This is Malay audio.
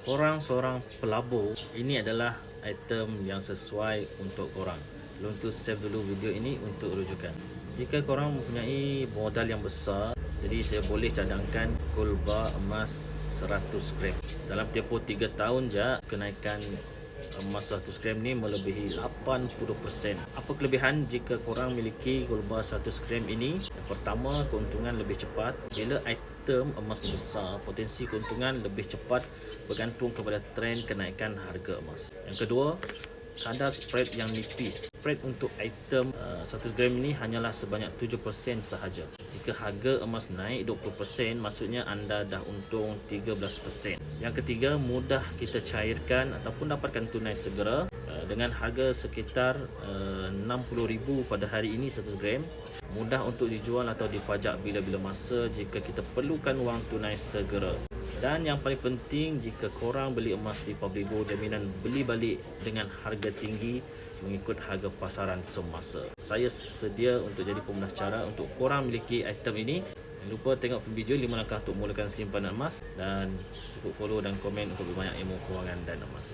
Korang seorang pelabur, ini adalah item yang sesuai untuk korang. Untuk save dulu video ini untuk rujukan. Jika korang mempunyai modal yang besar, jadi saya boleh cadangkan gold bar emas 100 gram. Dalam tempoh 3 tahun je, kenaikan emas 100 gram ni melebihi 80%. Apa kelebihan jika korang miliki gold bar 100 gram ini? Yang pertama, keuntungan lebih cepat. Bila item emas besar, potensi keuntungan lebih cepat bergantung kepada trend kenaikan harga emas. Yang kedua, kadar spread yang nipis. Spread untuk item 100 gram ini hanyalah sebanyak 7% sahaja. Jika harga emas naik 20%, maksudnya anda dah untung 13%. Yang ketiga, mudah kita cairkan ataupun dapatkan tunai segera dengan harga sekitar 60,000 pada hari ini 100 gram. Mudah untuk dijual atau dipajak bila-bila masa jika kita perlukan wang tunai segera. Dan yang paling penting, jika korang beli emas di Pabligo, jaminan beli balik dengan harga tinggi mengikut harga pasaran semasa. Saya sedia untuk jadi pemudah cara untuk korang miliki item ini. Jangan lupa tengok video 5 langkah untuk mulakan simpanan emas dan cukup follow dan komen untuk lebih banyak ilmu kewangan dan emas.